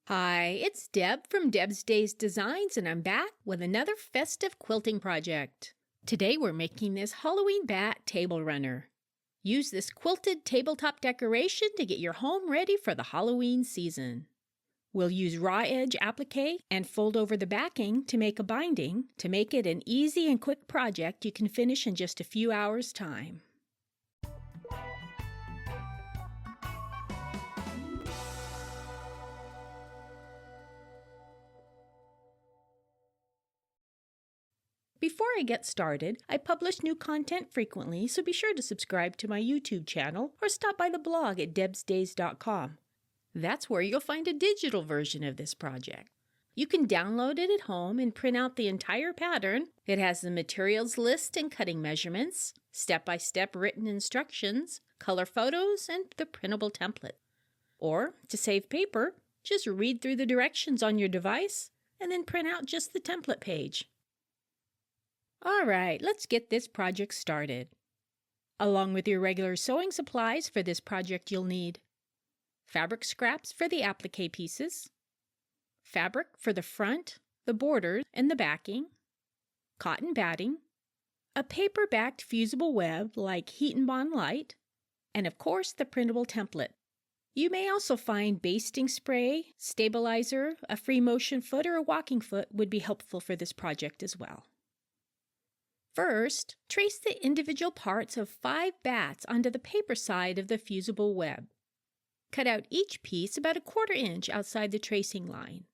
Hi, it's Deb from Deb's Days Designs, and I'm back with another festive quilting project. Today we're making this Halloween bat table runner. Use this quilted tabletop decoration to get your home ready for the Halloween season. We'll use raw edge applique and fold over the backing to make a binding to make it an easy and quick project you can finish in just a few hours' time. Before I get started, I publish new content frequently, so be sure to subscribe to my YouTube channel or stop by the blog at debsdays.com. That's where you'll find a digital version of this project. You can download it at home and print out the entire pattern. It has the materials list and cutting measurements, step-by-step written instructions, color photos, and the printable template. Or, to save paper, just read through the directions on your device and then print out just the template page. All right, let's get this project started. Along with your regular sewing supplies for this project, you'll need fabric scraps for the applique pieces, fabric for the front, the borders, and the backing, cotton batting, a paper-backed fusible web like Heat and Bond Light, and of course the printable template. You may also find basting spray, stabilizer, a free motion foot, or a walking foot would be helpful for this project as well. First, trace the individual parts of 5 bats onto the paper side of the fusible web. Cut out each piece about 1/4 inch outside the tracing line.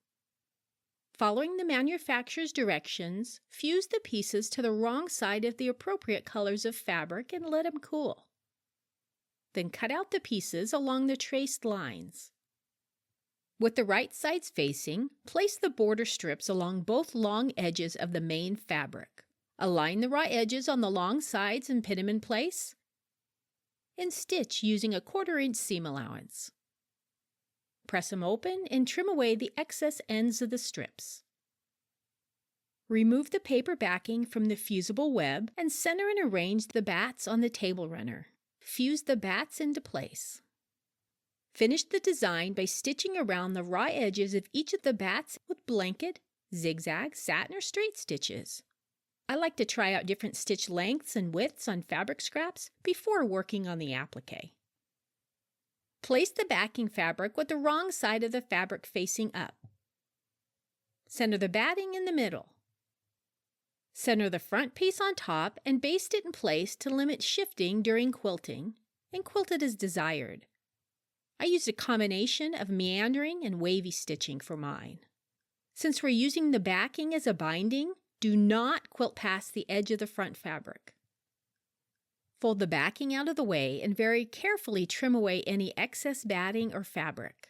Following the manufacturer's directions, fuse the pieces to the wrong side of the appropriate colors of fabric and let them cool. Then cut out the pieces along the traced lines. With the right sides facing, place the border strips along both long edges of the main fabric. Align the raw edges on the long sides and pin them in place, and stitch using a 1/4 inch seam allowance. Press them open and trim away the excess ends of the strips. Remove the paper backing from the fusible web and center and arrange the bats on the table runner. Fuse the bats into place. Finish the design by stitching around the raw edges of each of the bats with blanket, zigzag, satin, or straight stitches. I like to try out different stitch lengths and widths on fabric scraps before working on the applique. Place the backing fabric with the wrong side of the fabric facing up. Center the batting in the middle. Center the front piece on top and baste it in place to limit shifting during quilting, and quilt it as desired. I used a combination of meandering and wavy stitching for mine. Since we're using the backing as a binding, do not quilt past the edge of the front fabric. Fold the backing out of the way and very carefully trim away any excess batting or fabric.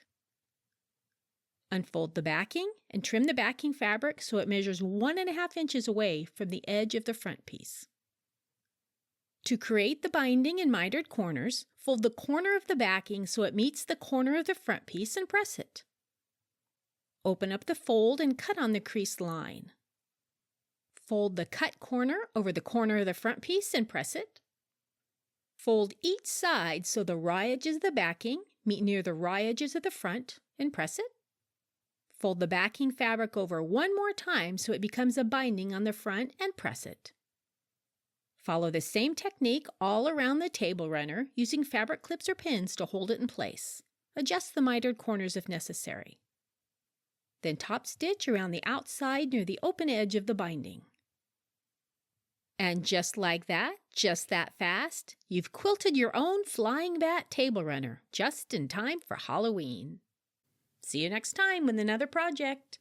Unfold the backing and trim the backing fabric so it measures 1.5 inches away from the edge of the front piece. To create the binding and mitered corners, fold the corner of the backing so it meets the corner of the front piece and press it. Open up the fold and cut on the creased line. Fold the cut corner over the corner of the front piece and press it. Fold each side so the raw edges of the backing meet near the raw edges of the front and press it. Fold the backing fabric over one more time so it becomes a binding on the front and press it. Follow the same technique all around the table runner using fabric clips or pins to hold it in place. Adjust the mitered corners if necessary. Then top stitch around the outside near the open edge of the binding. And just like that, just that fast, you've quilted your own flying bat table runner just in time for Halloween. See you next time with another project.